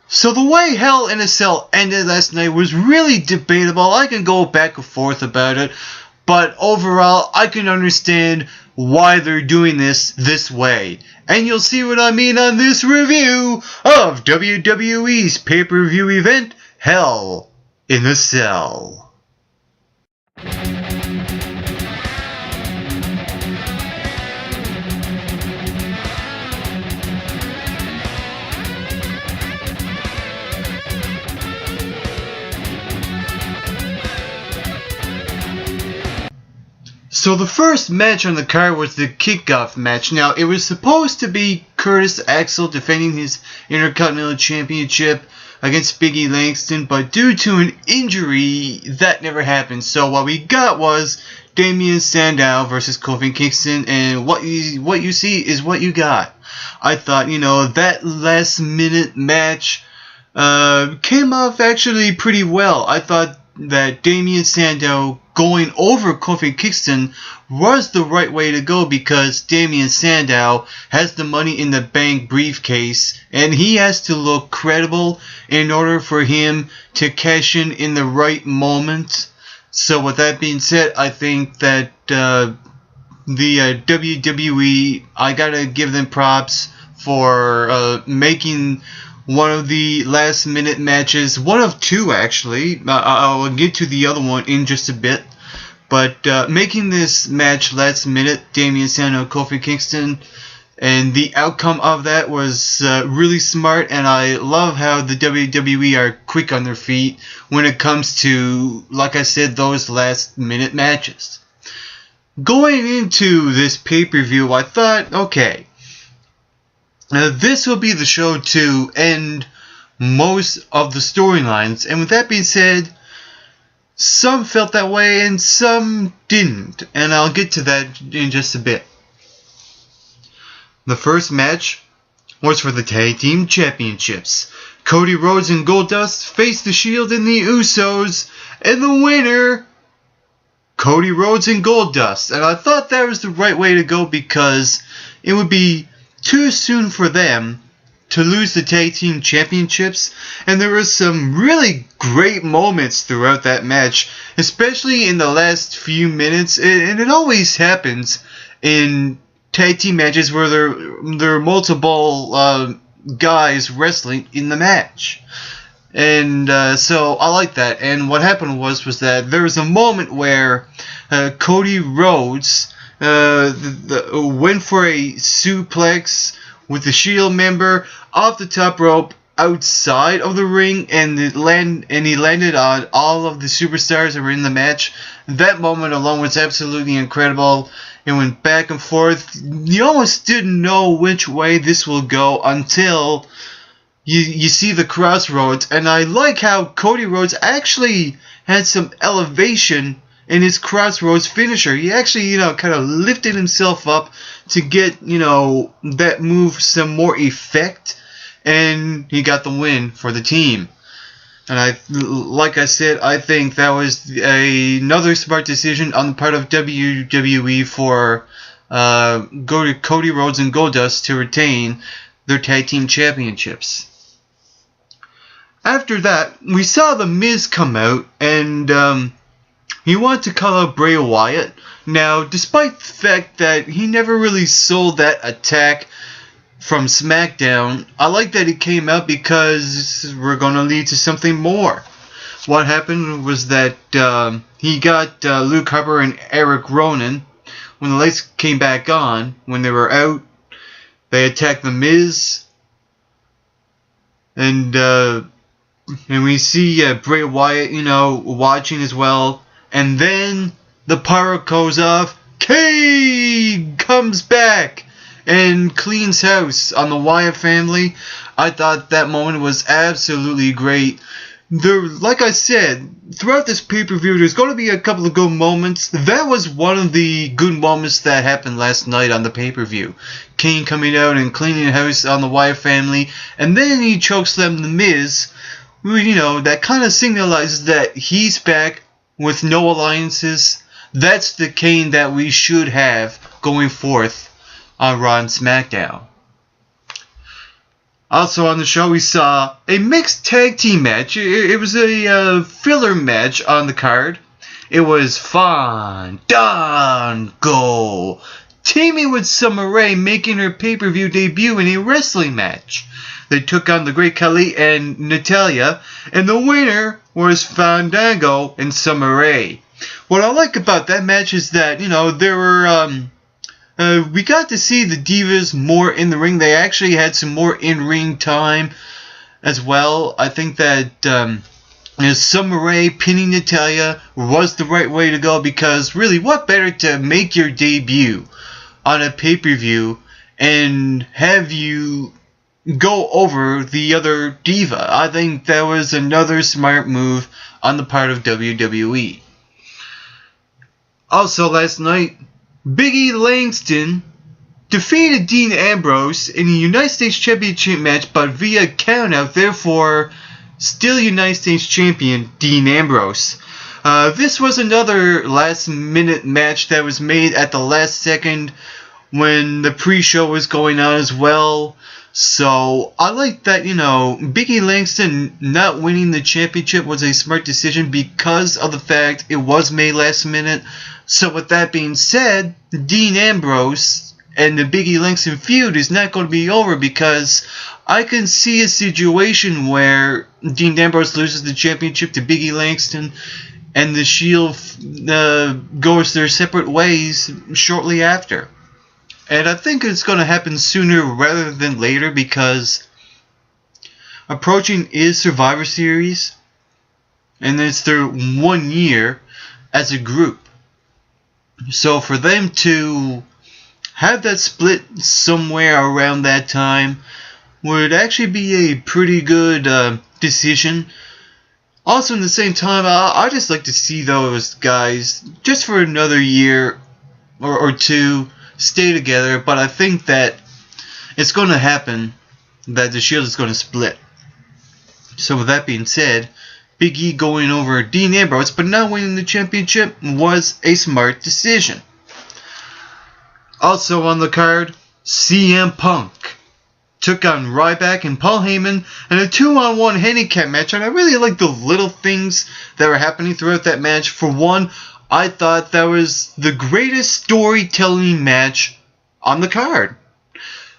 So the way Hell in a Cell ended last night was really debatable. I can go back and forth about it, but overall I can understand why they're doing this way. And you'll see what I mean on this review of WWE's pay-per-view event, Hell in a Cell. So the first match on the card was the kickoff match. Now, it was supposed to be Curtis Axel defending his Intercontinental Championship against Big E Langston, but due to an injury, that never happened. So what we got was Damien Sandow versus Kofi Kingston, and what you see is what you got. I thought, that last minute match came off actually pretty well. I thought that Damien Sandow going over Kofi Kingston was the right way to go, because Damien Sandow has the Money in the Bank briefcase and he has to look credible in order for him to cash in the right moment. So with that being said, I think that the WWE, I gotta give them props for making one of the last minute matches, one of two actually. I'll get to the other one in just a bit. But making this match last minute, Damien Sandow, Kofi Kingston, and the outcome of that was really smart. And I love how the WWE are quick on their feet when it comes to, like I said, those last minute matches. Going into this pay-per-view, I thought, okay, this will be the show to end most of the storylines. And with that being said, some felt that way and some didn't. And I'll get to that in just a bit. The first match was for the Tag Team Championships. Cody Rhodes and Goldust faced the Shield and the Usos. And the winner, Cody Rhodes and Goldust. And I thought that was the right way to go, because it would be too soon for them to lose the Tag Team Championships. And there were some really great moments throughout that match, especially in the last few minutes. And it always happens in tag team matches where there are multiple guys wrestling in the match. And so I like that. And what happened was that there was a moment where Cody Rhodes went for a suplex with the Shield member off the top rope outside of the ring, and he landed on all of the superstars that were in the match. That moment alone was absolutely incredible. It went back and forth. You almost didn't know which way this will go until you see the crossroads. And I like how Cody Rhodes actually had some elevation in his crossroads finisher. He actually, kind of lifted himself up to get, that move some more effect. And he got the win for the team. And like I said, I think that was another smart decision on the part of WWE for Cody Rhodes and Goldust to retain their tag team championships. After that, we saw The Miz come out, and he wanted to call out Bray Wyatt. Now, despite the fact that he never really sold that attack from SmackDown, I like that he came out, because we're going to lead to something more. What happened was that he got Luke Harper and Eric Rowan. When the lights came back on, when they were out, they attacked The Miz. And we see Bray Wyatt, watching as well. And then the pyro goes off. Kane comes back and cleans house on the Wyatt family. I thought that moment was absolutely great. Like I said, throughout this pay-per-view, there's going to be a couple of good moments. That was one of the good moments that happened last night on the pay-per-view. Kane coming out and cleaning house on the Wyatt family, and then he chokeslammed The Miz. That kind of signalizes that he's back with no alliances. That's the Kane that we should have going forth on Raw and SmackDown. Also on the show, we saw a mixed tag team match. It was a filler match on the card. It was Fandango teaming with Summer Rae, making her pay-per-view debut in a wrestling match. They took on the Great Khali and Natalya, and the winner was Fandango and Summer Rae. What I like about that match is that, there were, we got to see the Divas more in the ring. They actually had some more in-ring time as well. I think that Summer Rae pinning Natalya was the right way to go, because really, what better to make your debut on a pay-per-view and have you go over the other diva. I think that was another smart move on the part of WWE. Also last night, Big E Langston defeated Dean Ambrose in a United States Championship match, but via countout, therefore still United States Champion Dean Ambrose. This was another last minute match that was made at the last second when the pre-show was going on as well. So I like that, Big E Langston not winning the championship was a smart decision because of the fact it was made last minute. So with that being said, Dean Ambrose and the Big E Langston feud is not going to be over, because I can see a situation where Dean Ambrose loses the championship to Big E Langston and the Shield goes their separate ways shortly after. And I think it's going to happen sooner rather than later, because approaching is Survivor Series, and it's their 1 year as a group. So for them to have that split somewhere around that time would actually be a pretty good decision. Also, in the same time, I just like to see those guys just for another year or two stay together, but I think that it's going to happen, that the Shield is going to split. So with that being said, Big E going over Dean Ambrose but not winning the championship was a smart decision. Also on the card, CM Punk took on Ryback and Paul Heyman in a 2-on-1 handicap match, and I really like the little things that were happening throughout that match. For one, I thought that was the greatest storytelling match on the card.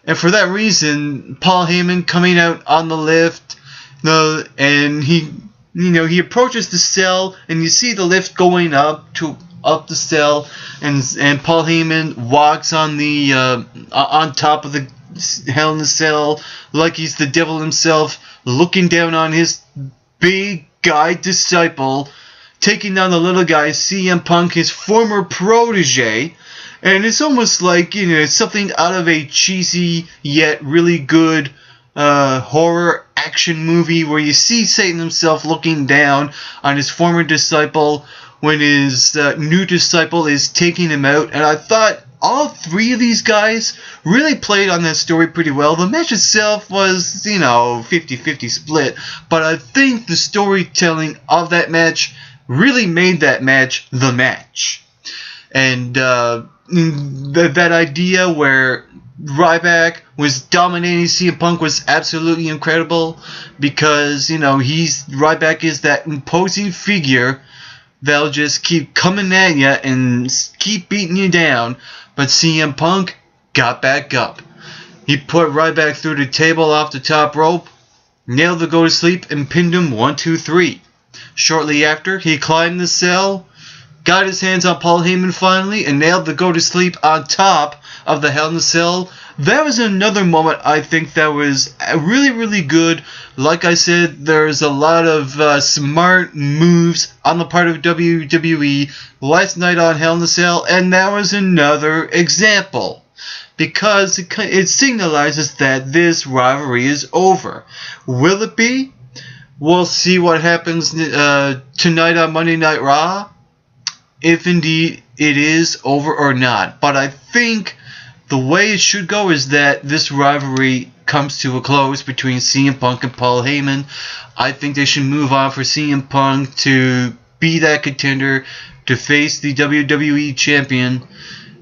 And for that reason, Paul Heyman coming out on the lift, and he approaches the cell, and you see the lift going up the cell, and Paul Heyman walks on the on top of the Hell in the Cell like he's the devil himself, looking down on his big guy disciple, taking down the little guy, CM Punk, his former protege. And it's almost like, something out of a cheesy yet really good horror action movie where you see Satan himself looking down on his former disciple when his new disciple is taking him out. And I thought all three of these guys really played on that story pretty well. The match itself was, 50-50 split, but I think the storytelling of that match really made that match the match. And that idea where Ryback was dominating CM Punk was absolutely incredible, because Ryback is that imposing figure that'll just keep coming at you and keep beating you down. But CM Punk got back up. He put Ryback through the table off the top rope, nailed the go to sleep, and pinned him 1-2-3. Shortly after, he climbed the cell, got his hands on Paul Heyman finally, and nailed the go to sleep on top of the Hell in the Cell. That was another moment I think that was really, really good. Like I said, there's a lot of smart moves on the part of WWE last night on Hell in the Cell, and that was another example, because it signalizes that this rivalry is over. Will it be? We'll see what happens tonight on Monday Night Raw, if indeed it is over or not. But I think the way it should go is that this rivalry comes to a close between CM Punk and Paul Heyman. I think they should move on for CM Punk to be that contender to face the WWE champion.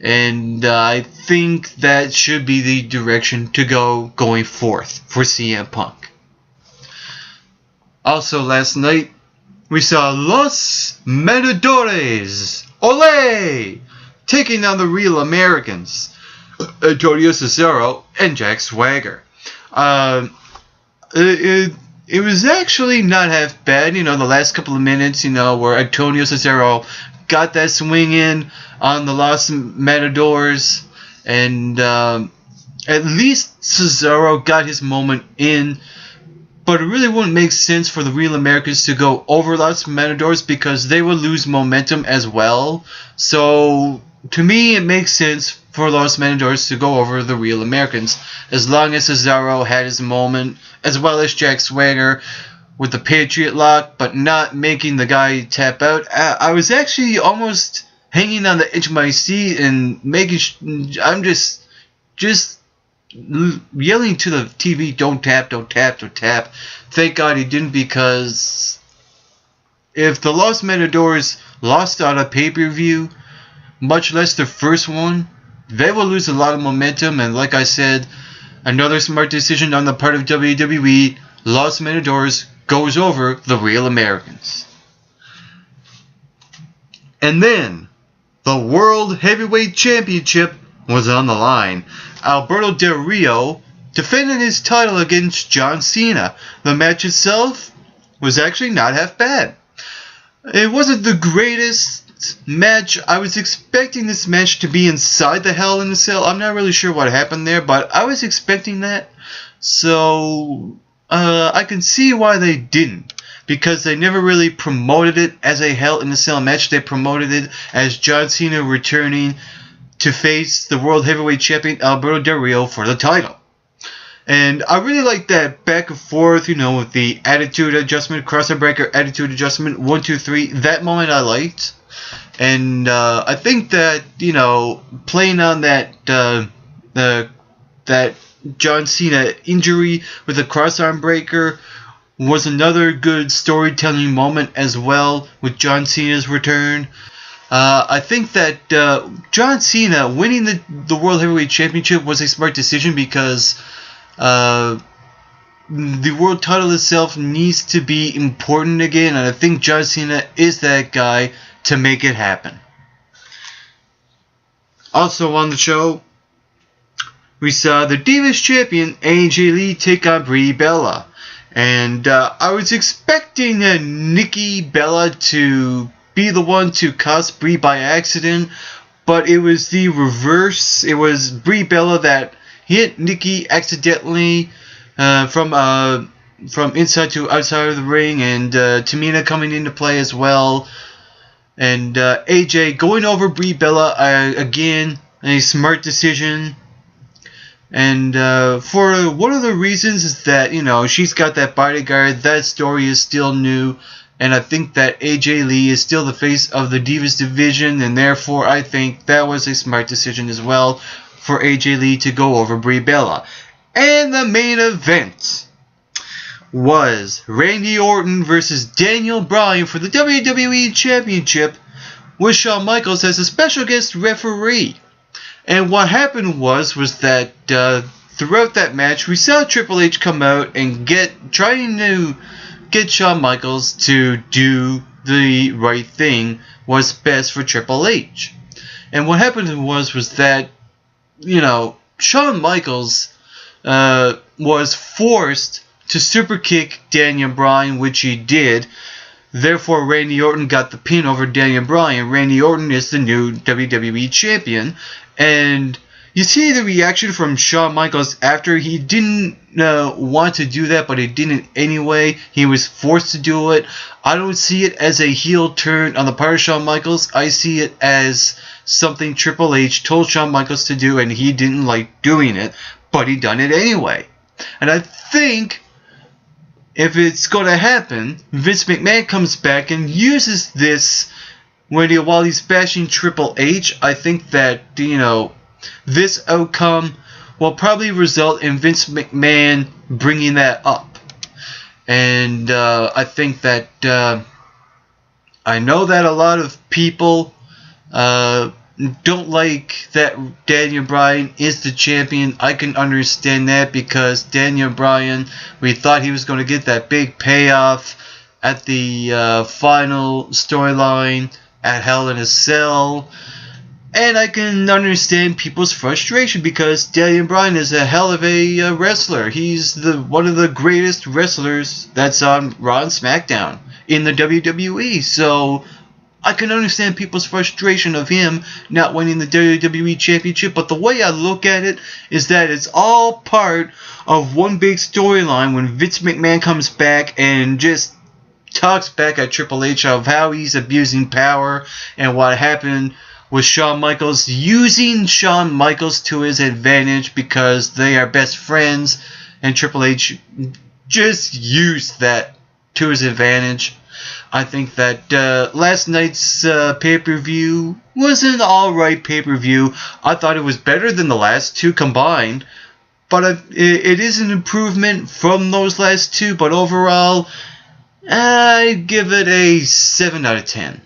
And I think that should be the direction to go going forth for CM Punk. Also last night, we saw Los Matadores, Ole, taking on the Real Americans, Antonio Cesaro and Jack Swagger. It was actually not half bad, the last couple of minutes, where Antonio Cesaro got that swing in on the Los Matadors, and at least Cesaro got his moment in, but it really wouldn't make sense for the Real Americans to go over Los Matadors because they would lose momentum as well. So, to me, it makes sense for Los Matadors to go over the Real Americans as long as Cesaro had his moment, as well as Jack Swagger with the Patriot Lock, but not making the guy tap out. I was actually almost hanging on the edge of my seat and I'm just yelling to the TV, don't tap, don't tap, don't tap. Thank God he didn't, because if the Los Matadors lost on a pay-per-view, much less their first one, they will lose a lot of momentum. And like I said, another smart decision on the part of WWE, Los Matadors goes over the Real Americans. And then, the World Heavyweight Championship was on the line. Alberto Del Rio defended his title against John Cena. The match itself was actually not half bad. It wasn't the greatest match. I was expecting this match to be inside the Hell in a Cell. I'm not really sure what happened there, but I was expecting that. So, I can see why they didn't, because they never really promoted it as a Hell in a Cell match. They promoted it as John Cena returning to face the World Heavyweight Champion Alberto Del Rio for the title. And I really like that back and forth, with the attitude adjustment, crossover breaker, attitude adjustment, 1, 2, 3. That moment I liked. And I think that, playing on that that John Cena injury with the crossarm breaker was another good storytelling moment as well with John Cena's return. I think that John Cena winning the World Heavyweight Championship was a smart decision, because the world title itself needs to be important again, and I think John Cena is that guy to make it happen. Also on the show, we saw the Divas Champion AJ Lee take on Brie Bella. And I was expecting Nikki Bella to be the one to cost Brie by accident, but it was the reverse. It was Brie Bella that hit Nikki accidentally from inside to outside of the ring, and Tamina coming into play as well. And AJ going over Brie Bella, again, a smart decision. And for one of the reasons is that, she's got that bodyguard. That story is still new. And I think that AJ Lee is still the face of the Divas division. And therefore, I think that was a smart decision as well for AJ Lee to go over Brie Bella. And the main event was Randy Orton versus Daniel Bryan for the WWE Championship, with Shawn Michaels as a special guest referee. And what happened was that throughout that match, we saw Triple H come out and trying to get Shawn Michaels to do the right thing was best for Triple H. And what happened was that, Shawn Michaels was forced to super kick Daniel Bryan, which he did. Therefore, Randy Orton got the pin over Daniel Bryan. Randy Orton is the new WWE Champion. And you see the reaction from Shawn Michaels after he didn't want to do that, but he did it anyway. He was forced to do it. I don't see it as a heel turn on the part of Shawn Michaels. I see it as something Triple H told Shawn Michaels to do, and he didn't like doing it, but he done it anyway. And I think if it's going to happen, Vince McMahon comes back and uses this while he's bashing Triple H. I think that, this outcome will probably result in Vince McMahon bringing that up. And I think that I know that a lot of people don't like that Daniel Bryan is the champion. I can understand that because Daniel Bryan, we thought he was going to get that big payoff at the final storyline at Hell in a Cell. And I can understand people's frustration because Daniel Bryan is a hell of a wrestler. He's one of the greatest wrestlers that's on Raw and SmackDown in the WWE. So I can understand people's frustration of him not winning the WWE Championship. But the way I look at it is that it's all part of one big storyline when Vince McMahon comes back and just talks back at Triple H of how he's abusing power and what happened with Shawn Michaels, using Shawn Michaels to his advantage because they are best friends, and Triple H just used that to his advantage. I think that last night's pay-per-view was an alright pay-per-view. I thought it was better than the last two combined, but it is an improvement from those last two, but overall, I'd give it a 7 out of 10.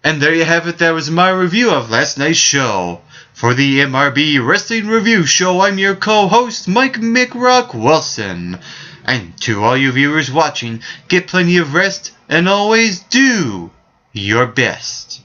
And there you have it. That was my review of last night's show. For the MRB Wrestling Review Show, I'm your co-host, Mike McRock Wilson. And to all you viewers watching, get plenty of rest and always do your best.